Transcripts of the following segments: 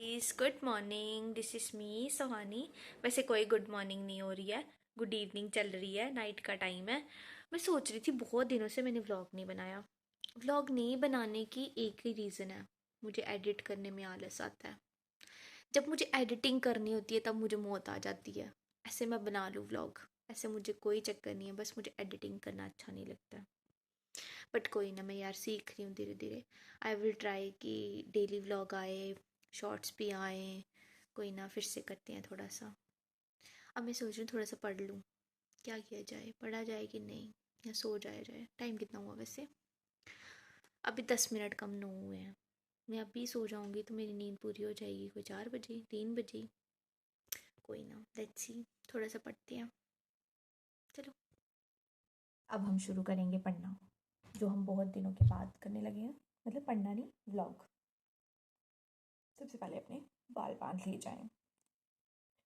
इस good morning, this is me Savani. वैसे कोई गुड मॉर्निंग नहीं हो रही है, गुड इवनिंग चल रही है, नाइट का टाइम है। मैं सोच रही थी बहुत दिनों से मैंने व्लॉग नहीं बनाया। व्लॉग नहीं बनाने की एक ही रीज़न है, मुझे एडिट करने में आलस आता है। जब मुझे एडिटिंग करनी होती है तब मुझे मौत आ जाती है। ऐसे मैं बना लूँ व्लॉग, ऐसे मुझे कोई चक्कर नहीं है, बस मुझे एडिटिंग करना अच्छा नहीं लगता। बट कोई ना, मैं यार सीख रही हूँ धीरे धीरे। आई विल ट्राई कि डेली व्लॉग आए, शॉर्ट्स भी आए। कोई ना, फिर से करते हैं थोड़ा सा। अब मैं सोच रही हूँ थोड़ा सा पढ़ लूँ। क्या किया जाए, पढ़ा जाए कि नहीं, या सो जाया जाए? टाइम कितना हुआ वैसे? अभी 10 मिनट कम 9 हुए हैं। मैं अभी सो जाऊँगी तो मेरी नींद पूरी हो जाएगी कोई 4 बजे 3 बजे। कोई ना, लेट्स सी। थोड़ा सा पढ़ते हैं, चलो। अब हम शुरू करेंगे पढ़ना, जो हम बहुत दिनों के बाद करने लगे हैं। मतलब पढ़ना नहीं, व्लॉग। सबसे पहले अपने बाल बांध लिए जाएं।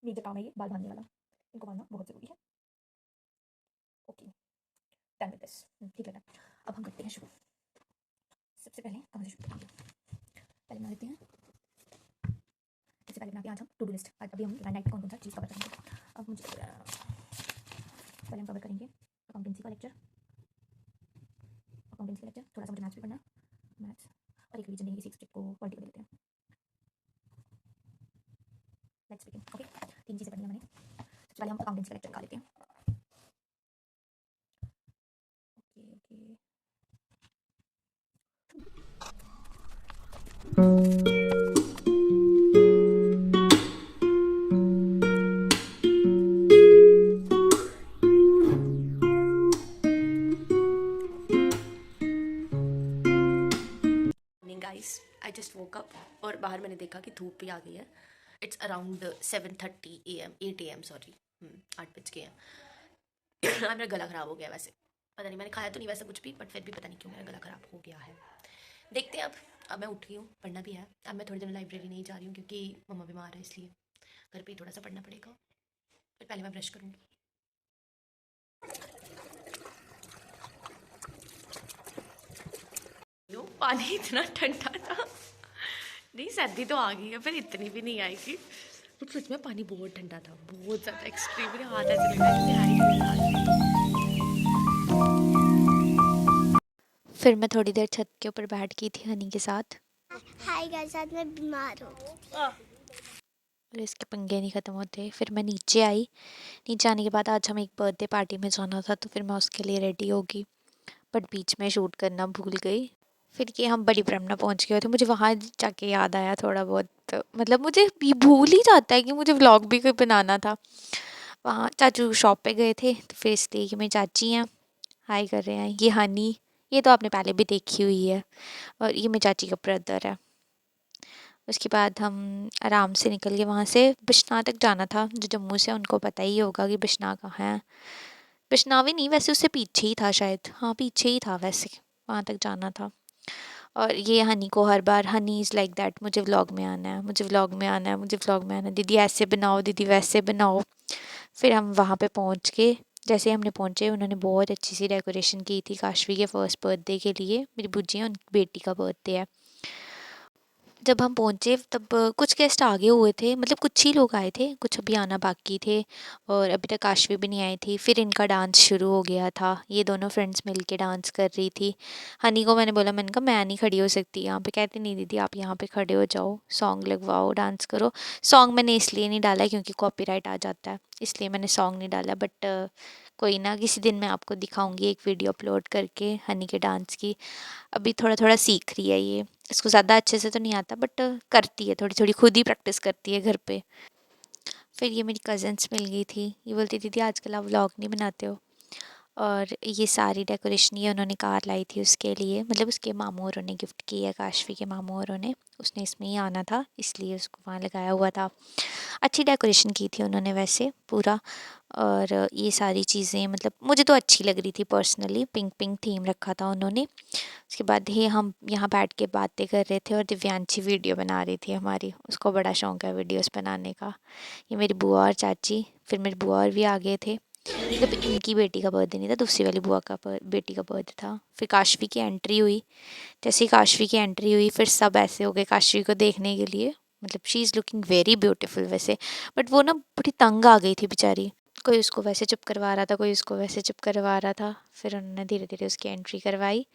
मेरा काम है ये बाल बांधने वाला, इनको बांधना बहुत ज़रूरी है। Okay, done with this. ठीक लगा। अब हम करते हैं शुरू। सबसे पहले कहाँ से शुरू करेंगे? पहले बना लेते हैं, सबसे पहले बनाते हैं आज हम टू डू लिस्ट। आज अभी हम नाइट में कौन कौन सा चीज़ कवर करेंगे। अब मुझे पहले हम कवर करेंगे अकाउंटेंसी का लेक्चर। अकाउंटेंसी का लेक्चर, थोड़ा सा मुझे मैथ्स भी पढ़ना, मैथ्स। और एक रीजन देंगे, इसी सब्जेक्ट को पॉलिटिकल देते हैं। Let's begin. ओके, 3 चीज़ें पढ़नी है मैंने। सबसे पहले हम अकाउंटेंसी का लेक्चर निकाल लेते हैं। Okay okay. Guys, I just woke up और बाहर मैंने देखा कि धूप भी आ गई है। It's around 7:30 AM, 8 AM sorry. 8 बज गए हैं। मेरा गला ख़राब हो गया वैसे। पता नहीं, मैंने खाया तो नहीं वैसे कुछ भी, बट फिर भी पता नहीं क्यों मेरा गला ख़राब हो गया है। देखते हैं अब मैं उठ गई हूँ, पढ़ना भी है। अब मैं थोड़ी देर लाइब्रेरी नहीं जा रही हूँ क्योंकि मम्मा बीमार है, इसलिए घर पे ही थोड़ा सा पढ़ना पड़ेगा। फिर पहले मैं ब्रश करूँगी। पानी इतना ठंडा था। नहीं, सर्दी तो आ गई है, फिर इतनी भी नहीं आएगी। बट सच में पानी बहुत ठंडा था, बहुत ज़्यादा एक्सट्रीम। मेरे हाथ ऐसे लग रहा है जैसे हाई। फिर मैं थोड़ी देर छत के ऊपर बैठ गई थी हनी के साथ। हाय गाइस, आज मैं बीमार हूँ। और इसके पंगे नहीं ख़त्म होते। फिर मैं नीचे आई। नीचे आने के बाद आज हमें एक बर्थडे पार्टी में जाना था, तो फिर मैं उसके लिए रेडी होगी, बट बीच में शूट करना भूल गई। फिर ये हम बड़ी ब्रह्मणा पहुंच गए थे। मुझे वहाँ जाके याद आया थोड़ा बहुत, मतलब मुझे भी भूल ही जाता है कि मुझे व्लॉग भी कोई बनाना था। वहाँ चाचू शॉप पे गए थे, तो फिर इसलिए कि मेरी चाची हैं, हाय कर रहे हैं। ये हनी, ये तो आपने पहले भी देखी हुई है, और ये मेरी चाची का ब्रदर है। उसके बाद हम आराम से निकल गए वहाँ से। बिश्नाह तक जाना था, जो जम्मू से उनको पता ही होगा कि बिश्नाह कहाँ है। बिश्नाह भी नहीं, वैसे उससे पीछे ही था शायद, हाँ पीछे ही था वैसे। वहाँ तक जाना था। और ये हनी को हर बार, हनी इज़ लाइक दैट, मुझे व्लॉग में आना है, मुझे व्लॉग में आना है, मुझे व्लॉग में आना है, दीदी ऐसे बनाओ, दीदी वैसे बनाओ। फिर हम वहाँ पे पहुँच के, जैसे हमने पहुँचे, उन्होंने बहुत अच्छी सी डेकोरेशन की थी काशवी के फर्स्ट बर्थडे के लिए। मेरी बुज्जी है, उनकी बेटी का बर्थडे है। जब हम पहुँचे तब कुछ गेस्ट आगे हुए थे, मतलब कुछ ही लोग आए थे, कुछ अभी आना बाकी थे, और अभी तक काशवी भी नहीं आई थी। फिर इनका डांस शुरू हो गया था, ये दोनों फ्रेंड्स मिल के डांस कर रही थी। हनी को मैंने बोला, मैंने कहा मैं नहीं खड़ी हो सकती यहाँ पे। कहती नहीं दीदी, आप यहाँ पे खड़े हो जाओ, सॉन्ग लगवाओ, डांस करो। सॉन्ग मैंने इसलिए नहीं डाला क्योंकि कॉपीराइट आ जाता है, इसलिए मैंने सॉन्ग नहीं डाला। बट कोई ना, किसी दिन मैं आपको दिखाऊंगी एक वीडियो अपलोड करके हनी के डांस की। अभी थोड़ा थोड़ा सीख रही है ये, इसको ज़्यादा अच्छे से तो नहीं आता, बट करती है थोड़ी थोड़ी, खुद ही प्रैक्टिस करती है घर पे। फिर ये मेरी कज़न्स मिल गई थी, ये बोलती दीदी आजकल आप व्लॉग नहीं बनाते हो। और ये सारी डेकोरेशन ये उन्होंने कार लाई थी उसके लिए, मतलब उसके मामू औरों ने गिफ्ट की है, काशवी के मामू औरों ने। उसने इसमें ही आना था, इसलिए उसको वहाँ लगाया हुआ था। अच्छी डेकोरेशन की थी उन्होंने वैसे पूरा। और ये सारी चीज़ें मतलब मुझे तो अच्छी लग रही थी पर्सनली, पिंक पिंक थीम रखा था उन्होंने। उसके बाद ही हम यहाँ बैठ के बातें कर रहे थे, और दिव्यांशी वीडियो बना रही थी हमारी, उसको बड़ा शौक है वीडियोस बनाने का। ये मेरी बुआ और चाची, फिर मेरी बुआ और भी आ गए थे। जब इनकी बेटी का बर्थडे नहीं था, दूसरी वाली बुआ का बेटी का बर्थडे था। फिर काशवी की एंट्री हुई। जैसे ही काशवी की एंट्री हुई, फिर सब ऐसे हो गए काशवी को देखने के लिए। मतलब she is looking very beautiful वैसे, बट वो ना बड़ी तंग आ गई थी बेचारी। कोई उसको वैसे चुप करवा रहा था, कोई उसको वैसे चुप करवा रहा था। फिर उन्होंने धीरे धीरे उसकी एंट्री करवाई।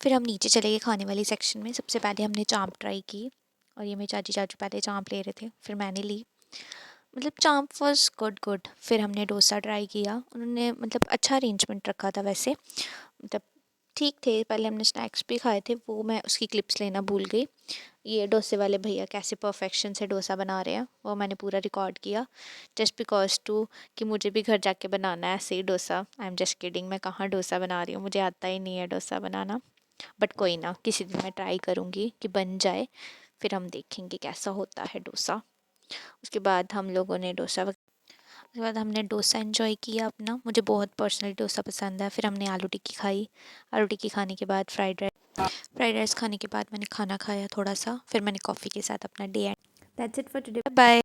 फिर हम नीचे चले गए खाने वाली सेक्शन में। सबसे पहले हमने चाँप ट्राई की, और ये मेरे चाची चाचू पहले चाँप ले रहे थे, फिर मैंने ली। मतलब चाँप वॉज गुड गुड। फिर हमने डोसा ट्राई किया। उन्होंने मतलब अच्छा अरेंजमेंट रखा था वैसे, मतलब ठीक थे। पहले हमने स्नैक्स भी खाए थे, वो मैं उसकी क्लिप्स लेना भूल गई। ये डोसे वाले भैया कैसे परफेक्शन से डोसा बना रहे हैं वो मैंने पूरा रिकॉर्ड किया, जस्ट बिकॉज टू कि मुझे भी घर जाके बनाना है ऐसे ही dosa. I am just kidding, मैं कहाँ डोसा बना रही हूँ, मुझे आता ही नहीं है डोसा बनाना। बट कोई ना, किसी दिन मैं ट्राई करूँगी कि बन जाए, फिर हम देखेंगे कैसा होता है डोसा। उसके बाद हम लोगों ने उसके बाद हमने डोसा एंजॉय किया अपना। मुझे बहुत पर्सनली डोसा पसंद है। फिर हमने आलू टिक्की खाई। आलू टिक्की खाने के बाद फ्राइड राइस खाने के बाद मैंने खाना खाया थोड़ा सा। फिर मैंने कॉफ़ी के साथ अपना day and that's it for today, bye.